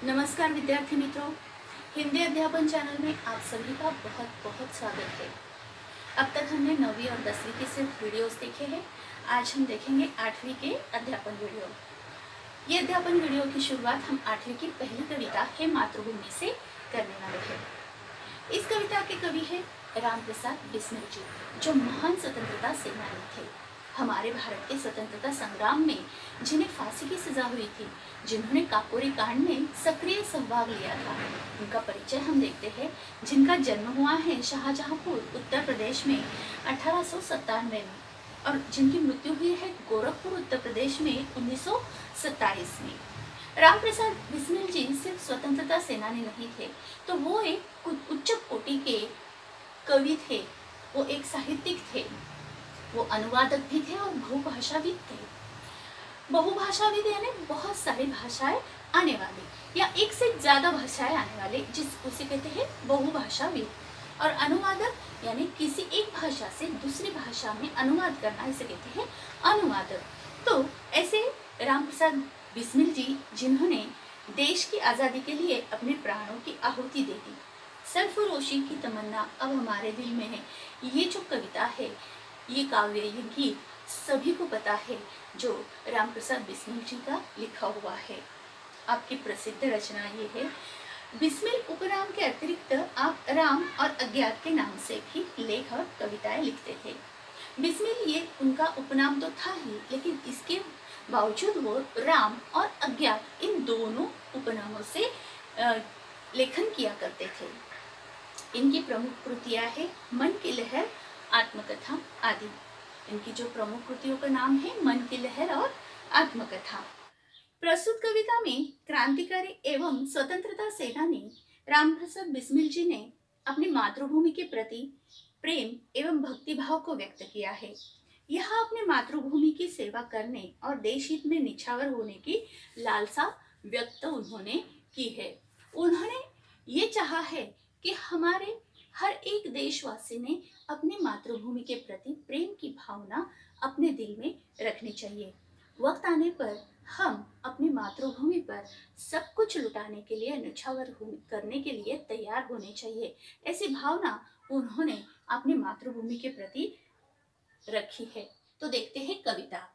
नमस्कार विद्यार्थी मित्रों, हिंदी अध्यापन चैनल में आप सभी का बहुत बहुत स्वागत है। अब तक हमने 9वीं और 10वीं के सिर्फ वीडियोस देखे हैं। आज हम देखेंगे 8वीं के अध्यापन वीडियो। ये अध्यापन वीडियो की शुरुआत हम 8वीं की पहली कविता हे मातृभूमि से करने वाले हैं। इस कविता के कवि हैं रामप्रसाद बिस्मिल जी, जो महान स्वतंत्रता सेनानी थे। हमारे भारत के स्वतंत्रता संग्राम में जिन्हें फांसी की सजा हुई थी, जिन्होंने काकोरी कांड में सक्रिय सहभाग लिया था, उनका परिचय हम देखते हैं। जिनका जन्म हुआ है शाहजहांपुर उत्तर प्रदेश में 1897 में और जिनकी मृत्यु हुई है गोरखपुर उत्तर प्रदेश में 1927 में। रामप्रसाद बिस्मिल जी सिर्फ स्वतंत्रता सेनानी नहीं थे, तो वो एक उच्च कोटि के कवि थे, वो एक साहित्यिक थे, वो अनुवादक भी थे और बहुभाषाविद थे। बहुभाषाविद यानी बहुत सारी भाषाएं आने वाले या एक से ज्यादा भाषाएं आने वाले, उसे कहते हैं बहुभाषाविद। और अनुवादक यानी किसी एक भाषा से दूसरी भाषा में अनुवाद करना, इसे कहते हैं अनुवादक। तो ऐसे रामप्रसाद बिस्मिल जी, जिन्होंने देश की आज़ादी के लिए अपने प्राणों की आहुति दे दी, सरफरोशी की तमन्ना अब हमारे दिल में है। ये जो कविता है, ये काव्य, ये गीत सभी को पता है, जो रामप्रसाद बिस्मिल जी का लिखा हुआ है। आपकी प्रसिद्ध रचना ये है। बिस्मिल उपनाम के अतिरिक्त आप राम और अज्ञात के नाम से भी लेख और कविताएं लिखते थे। बिस्मिल ये उनका उपनाम तो था ही, लेकिन इसके बावजूद वो राम और अज्ञात इन दोनों उपनामों से लेखन किया करते थे। इनकी प्रमुख कृतियां है मन की लहर, आत्मकथा आदि। इनकी जो प्रमुख कृतियों का नाम है मन की लहर और आत्मकथा। प्रस्तुत कविता में क्रांतिकारी एवं स्वतंत्रता सेनानी रामप्रसाद बिस्मिल जी ने अपनी मातृभूमि के प्रति प्रेम एवं भक्तिभाव को व्यक्त किया है। यहाँ अपने मातृभूमि की सेवा करने और देश हित में निछावर होने की लालसा व्यक्त उन्होंने की है। उन्होंने ये चाहा है कि हमारे हर एक देशवासी ने अपनी मातृभूमि के प्रति प्रेम की भावना अपने दिल में रखनी चाहिए। वक्त आने पर हम अपनी मातृभूमि पर सब कुछ लुटाने के लिए, निछावर करने के लिए तैयार होने चाहिए। ऐसी भावना उन्होंने अपनी मातृभूमि के प्रति रखी है। तो देखते हैं कविता।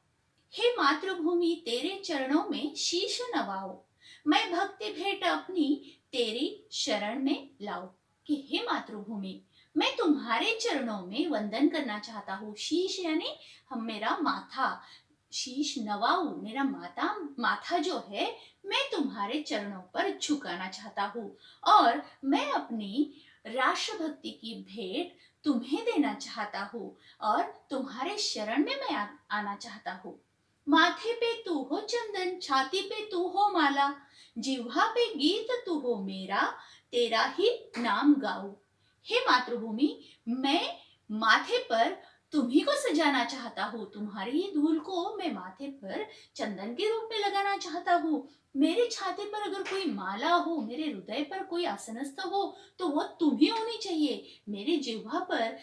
हे मातृभूमि तेरे चरणों में शीश नवाओ, मैं भक्ति भेंट अपनी तेरी शरण में लाओ। कि हे मातृभूमि, मैं तुम्हारे चरणों में वंदन करना चाहता हूँ। शीश यानी हम, मेरा माथा, शीश नवाऊ, मेरा माथा जो है, मैं तुम्हारे चरणों पर झुकाना चाहता हूँ और मैं अपनी राष्ट्रभक्ति की भेंट तुम्हें देना चाहता हूँ और तुम्हारे शरण में मैं आना चाहता हूँ। माथे पे तू हो चंदन, छाती पे तू हो माला, जिह्वा पे गीत तू हो मेरा, तेरा ही नाम गाऊं। हे मातृभूमि, मैं माथे पर तुम्ही को सजाना चाहता हूँ। तुम्हारी ही धूल को मैं माथे पर चंदन के रूप में लगाना चाहता हूँ। मेरे छाती पर अगर कोई माला हो, मेरे हृदय पर कोई आसनस्थ हो, तो वो तुम्ही होनी चाहिए। मेरे जिह्वा पर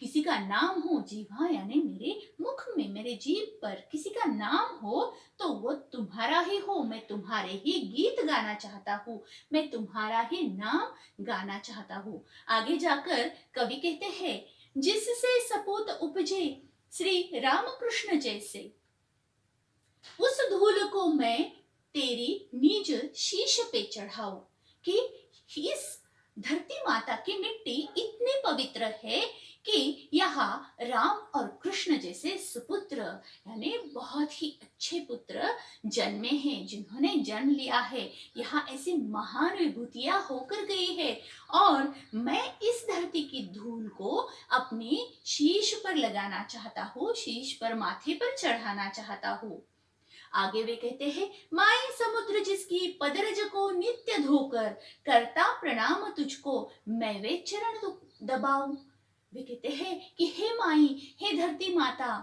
किसी का नाम हो, जिह्वा यानी मेरे मुख में, मेरे जीभ पर किसी का नाम हो, तो वो तुम्हारा ही हो। मैं तुम्हारे ही गीत गाना चाहता हूँ, मैं तुम्हारा ही नाम गाना चाहता हूँ। आगे जाकर कवि कहते हैं, जिससे सपूत उपजे श्री रामकृष्ण जैसे, उस धूल को मैं तेरी निज शीश पे चढ़ाऊं। कि इस धरती माता की मिट्टी इतनी पवित्र है कि यहाँ राम और कृष्ण जैसे सुपुत्र यानी बहुत ही अच्छे पुत्र जन्मे हैं, जिन्होंने जन्म लिया है। यहाँ ऐसी महान विभूतियां होकर गई है और मैं इस धरती की धूल को अपनी शीश पर लगाना चाहता हूँ, शीश पर, माथे पर चढ़ाना चाहता हूँ। आगे वे कहते हैं, माई समुद्र जिसकी पदरज को नित्य धोकर, करता प्रणाम तुझको मैं वे चरण दबाऊं। वे कहते हैं कि हे माई, हे धरती माता,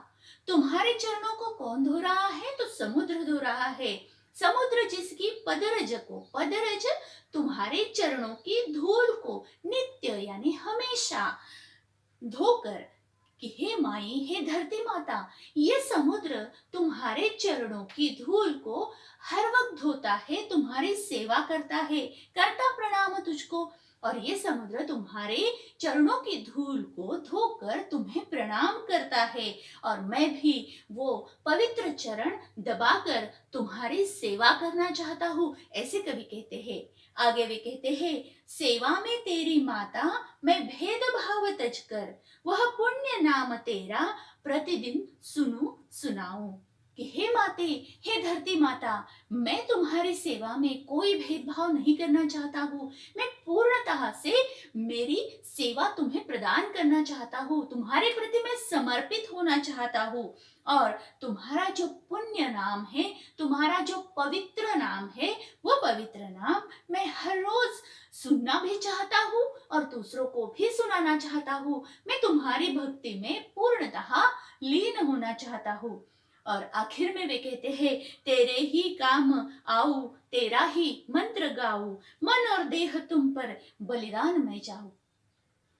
तुम्हारे चरणों को कौन धो रहा है? तो समुद्र धो रहा है। समुद्र जिसकी पदरज को, पदरज तुम्हारे चरणों की धूल को नित्य यानी हमेशा धोकर कि हे माई, हे धरती माता, ये समुद्र तुम्हारे चरणों की धूल को हर वक्त धोता है, तुम्हारी सेवा करता है, करता प्रणाम तुझको। और ये समुद्र तुम्हारे चरणों की धूल को धोकर तुम्हें प्रणाम करता है, और मैं भी वो पवित्र चरण दबाकर तुम्हारी सेवा करना चाहता हूँ। ऐसे कवि कहते हैं। आगे वे कहते हैं, सेवा में तेरी माता मैं भेदभाव तज कर, वह पुण्य नाम तेरा प्रतिदिन सुनूं सुनाऊं। कि हे माते, हे धरती माता, मैं तुम्हारी सेवा में कोई भेदभाव नहीं करना चाहता हूँ। मैं पूर्णतः से मेरी सेवा तुम्हें प्रदान करना चाहता हूँ, तुम्हारे प्रति मैं समर्पित होना चाहता हूँ। और तुम्हारा जो पुण्य नाम है, तुम्हारा जो पवित्र नाम है, वो पवित्र नाम मैं हर रोज सुनना भी चाहता हूँ और दूसरों को भी सुनाना चाहता हूँ। मैं तुम्हारी भक्ति में पूर्णतः लीन होना चाहता हूँ। और आखिर में वे कहते हैं, तेरे ही काम आऊं, तेरा ही मंत्र गाऊं, मन और देह तुम पर बलिदान मैं जाऊं।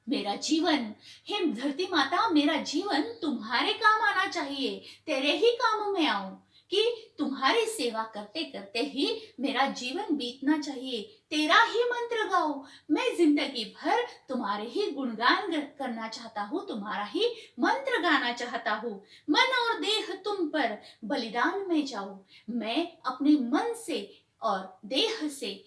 मेरा जीवन, हे धरती माता, मेरा जीवन तुम्हारे काम आना चाहिए, तेरे ही काम में आऊं, कि तुम्हारी सेवा करते करते ही मेरा जीवन बीतना चाहिए, तेरा ही मंत्र गाओ। मैं जिंदगी भर तुम्हारे ही गुणगान करना चाहता हूँ, तुम्हारा ही मंत्र गाना चाहता हूँ। मन और देह तुम पर बलिदान में जाऊं। मैं अपने मन से और देह से,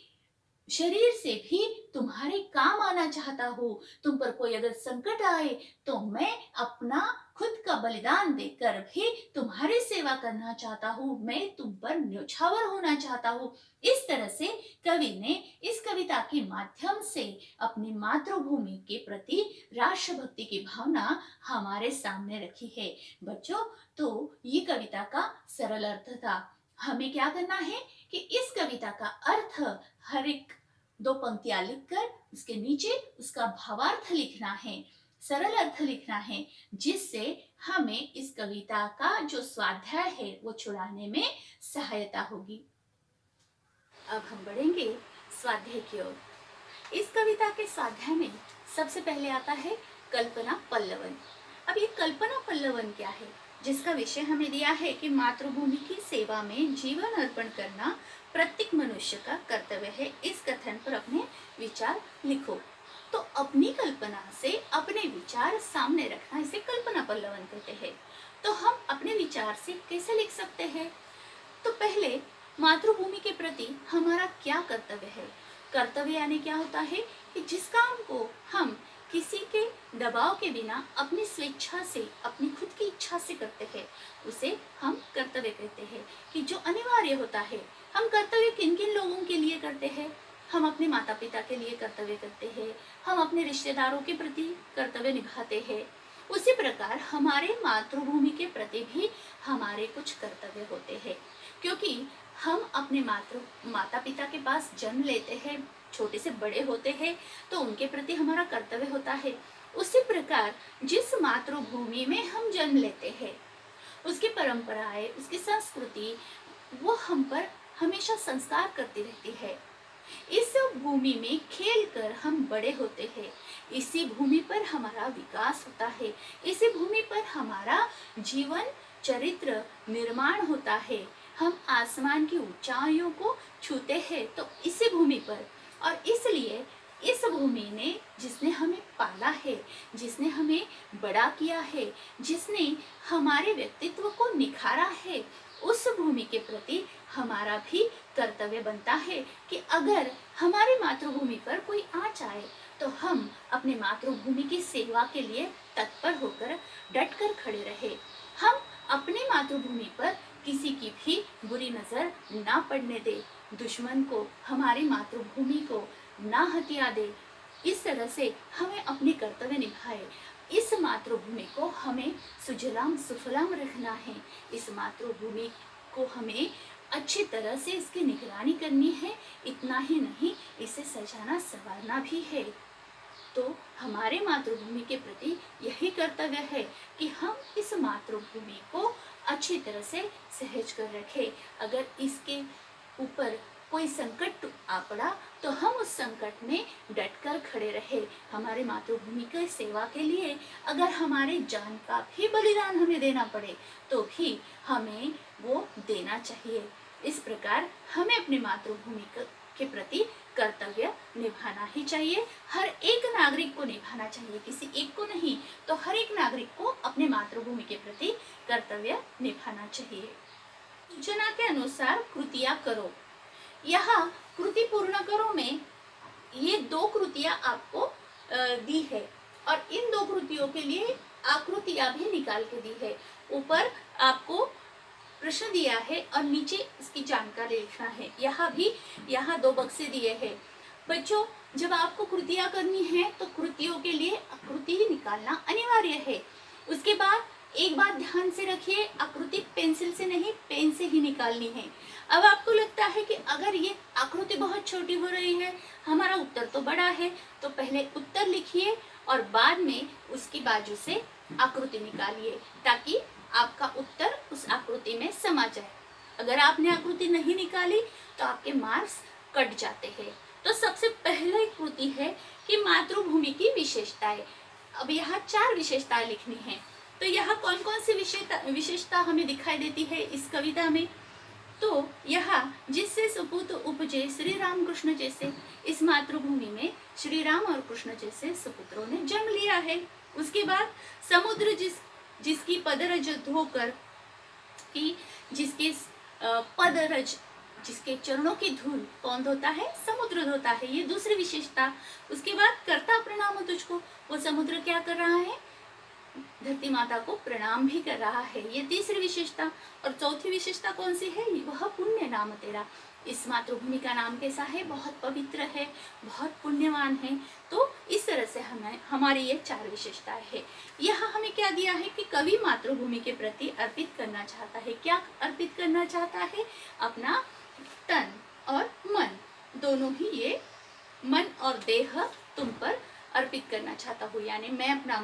शरीर से भी तुम्हारे काम आना चाहता हूँ। तुम पर कोई अगर संकट आए तो मैं अपना खुद का बलिदान देकर भी तुम्हारी सेवा करना चाहता हूँ। मैं तुम पर न्यौछावर होना चाहता हूँ। इस तरह से कवि ने इस कविता के माध्यम से अपनी मातृभूमि के प्रति राष्ट्रभक्ति की भावना हमारे सामने रखी है। बच्चों, तो ये कविता का सरल अर्थ था। हमें क्या करना है कि इस कविता का अर्थ हर एक 2 पंक्तियां लिखकर उसके नीचे उसका भावार्थ लिखना है, सरल अर्थ लिखना है, जिससे हमें इस कविता का जो स्वाध्याय है वो छुड़ाने में सहायता होगी। अब हम बढ़ेंगे स्वाध्याय की ओर। इस कविता के स्वाध्याय में सबसे पहले आता है कल्पना पल्लवन। अब ये कल्पना पल्लवन क्या है? जिसका विषय हमें दिया है कि मातृभूमि की सेवा में जीवन अर्पण करना प्रत्येक मनुष्य का कर्तव्य है। इस कथन पर अपने विचार लिखो। तो अपनी कल्पना से अपने विचार सामने रखना, इसे कल्पना पल्लवन कहते हैं। तो हम अपने विचार से कैसे लिख सकते हैं? तो पहले मातृभूमि के प्रति हमारा क्या कर्तव्य है। कर्तव्य यानी क्या होता है कि जिस काम को हम किसी के दबाव के बिना अपनी स्वेच्छा से, अपनी खुद की इच्छा से करते हैं, उसे हम कर्तव्य कहते हैं। कि जो अनिवार्य होता है। हम कर्तव्य किन किन लोगों के लिए करते हैं? हम अपने माता पिता के लिए कर्तव्य करते हैं, हम अपने रिश्तेदारों के प्रति कर्तव्य निभाते हैं। उसी प्रकार हमारे मातृभूमि के प्रति भी हमारे कुछ कर्तव्य होते हैं, क्योंकि हम अपने माता पिता के पास जन्म लेते हैं, छोटे से बड़े होते हैं, तो उनके प्रति हमारा कर्तव्य होता है। उसी प्रकार जिस मातृभूमि में हम जन्म लेते हैं, उसकी परंपराएं, उसकी संस्कृति, वो हम पर हमेशा संस्कार करती रहती है। इस भूमि में खेल कर हम बड़े होते हैं, इसी भूमि पर हमारा विकास होता है, इसी भूमि पर हमारा जीवन चरित्र निर्माण होता है। हम आसमान की ऊंचाइयों को छूते हैं तो इसी भूमि पर। और इसलिए इस भूमि ने, जिसने हमें पाला है, जिसने हमें बड़ा किया है, जिसने हमारे व्यक्तित्व को निखारा है, उस भूमि के प्रति हमारा भी कर्तव्य बनता है कि अगर हमारी मातृभूमि पर कोई आँच आए तो हम अपने मातृभूमि की सेवा के लिए तत्पर होकर डटकर खड़े रहे। हम अपनी मातृभूमि पर किसी की भी बुरी नजर ना पड़ने दे, दुश्मन को हमारी मातृभूमि को ना हथिया दे। इस तरह से हमें अपने कर्तव्य निभाए। इस मातृभूमि को हमें सुजलाम सुफलाम रखना है। इस मातृभूमि को हमें अच्छी तरह से इसकी निगरानी करनी है। इतना ही नहीं, इसे सजाना संवारना भी है। तो हमारे मातृभूमि के प्रति यही कर्तव्य है कि हम इस मातृभूमि को अच्छी तरह से सहेज कर रखें। अगर इसके ऊपर कोई संकट आ पड़ा तो हम उस संकट में डटकर खड़े रहे। हमारे मातृभूमि की सेवा के लिए अगर हमारे जान का भी बलिदान हमें देना पड़े तो भी हमें वो देना चाहिए। इस प्रकार हमें अपनी मातृभूमि के प्रति कर्तव्य निभाना ही चाहिए। हर एक नागरिक को निभाना चाहिए, किसी एक को नहीं, तो हर एक नागरिक को अपने मातृभूमि के प्रति कर्तव्य निभाना चाहिए। सूचना के अनुसार कृतियां करो। यहाँ कृति पूर्ण करो में ये 2 कृतियां आपको दी है और इन 2 कृतियों के लिए आकृतियां भी निकाल के दी है। ऊपर आपको प्रश्न दिया है और नीचे इसकी जानकारी लिखना है। यहाँ 2 बक्से दिए हैं। बच्चों, जब आपको कृतियां करनी है तो कृतियों के लिए आकृति ही निकालना अनिवार्य है। उसके बाद एक बात ध्यान से रखिए, आकृति पेंसिल से नहीं पेन से ही निकालनी है। अब आपको लगता है कि अगर ये आकृति बहुत छोटी हो रही है, हमारा उत्तर तो बड़ा है, तो पहले उत्तर लिखिए और बाद में उसकी बाजू से आकृति निकालिए ताकि आपका उत्तर उस आकृति में समा जाए। अगर आपने आकृति नहीं निकाली तो आपके मार्क्स कट जाते हैं। तो सबसे पहले कृति है कि मातृभूमि की विशेषताएं। अब यहाँ 4 विशेषताएं लिखनी है। तो यहाँ कौन कौन सी विशेषता हमें दिखाई देती है इस कविता में? तो यहाँ जिससे सपूत उपजे श्री राम कृष्ण जैसे, इस मातृभूमि में श्री राम और कृष्ण जैसे सुपुत्रों ने जन्म लिया है। उसके बाद समुद्र जिसकी पदरज धोकर कि जिसके पदरज जिसके चरणों की धूल कौन धोता है? समुद्र धोता है, ये दूसरी विशेषता। उसके बाद करता प्रणाम तुझको, वो समुद्र क्या कर रहा है? धरती माता को प्रणाम भी कर रहा है, ये तीसरी विशेषता। और चौथी विशेषता कौन सी है? वह पुण्य नाम तेरा। इस मातृभूमि का नाम कैसा है? बहुत पवित्र है, बहुत पुण्यवान है। तो इस तरह से हमारी ये 4 विशेषताएं है। यहाँ हमें क्या दिया है कि कवि मातृभूमि के प्रति अर्पित करना चाहता है। क्या अर्पित करना चाहता है? अपना तन और मन दोनों ही, ये मन और देह तुम पर अर्पित करना चाहता हूँ, यानी मैं अपना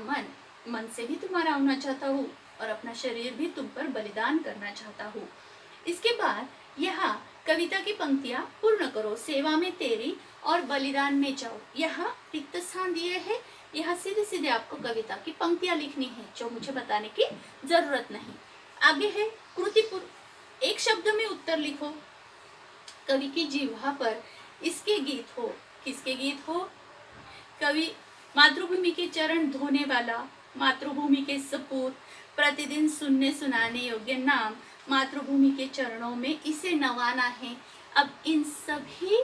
मन से भी तुम्हारा होना चाहता हूँ और अपना शरीर भी तुम पर बलिदान करना चाहता हूँ। इसके बाद यहाँ कविता की पंक्तियां पूर्ण करो, सेवा में तेरी और बलिदान में जाओ। यहाँ रिक्त स्थान दिए हैं, यहाँ सीधे सीधे आपको कविता की पंक्तियां लिखनी है जो मुझे बताने की जरूरत नहीं। आगे है कृतिपूर्ण, एक शब्द में उत्तर लिखो। कवि की जिह्वा पर इसके गीत हो। किसके गीत हो? कवि मातृभूमि के चरण धोने वाला, मातृभूमि के सपूत, प्रतिदिन सुनने सुनाने योग्य नाम, मातृभूमि के चरणों में इसे नवाना है। अब इन सभी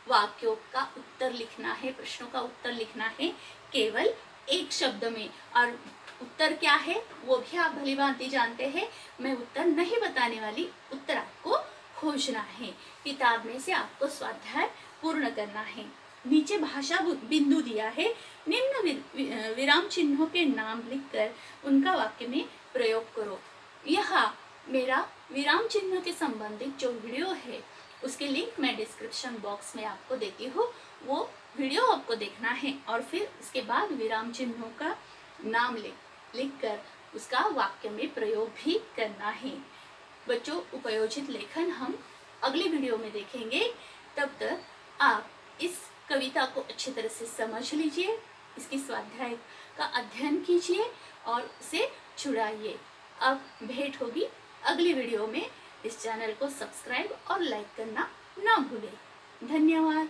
वाक्यों का उत्तर लिखना है, प्रश्नों का उत्तर लिखना है केवल एक शब्द में। और उत्तर क्या है वो भी आप भलीभांति जानते हैं, मैं उत्तर नहीं बताने वाली, उत्तर आपको खोजना है। किताब में से आपको स्वाध्याय पूर्ण करना है। नीचे भाषा बिंदु दिया है, निम्न विराम चिन्हों के नाम लिखकर उनका वाक्य में प्रयोग करो। यहाँ मेरा विराम चिन्ह के संबंधित जो वीडियो है उसके लिंक मैं डिस्क्रिप्शन बॉक्स में आपको देती हूँ, वो वीडियो आपको देखना है और फिर उसके बाद विराम चिन्हों का नाम लिखकर उसका वाक्य में प्रयोग भी करना है। बच्चों, उपयोजित लेखन हम अगले वीडियो में देखेंगे। तब तक आप इस कविता को अच्छी तरह से समझ लीजिए, इसकी स्वाध्याय का अध्ययन कीजिए और उसे छुड़ाइए। अब भेंट होगी अगली वीडियो में। इस चैनल को सब्सक्राइब और लाइक करना ना भूलें। धन्यवाद।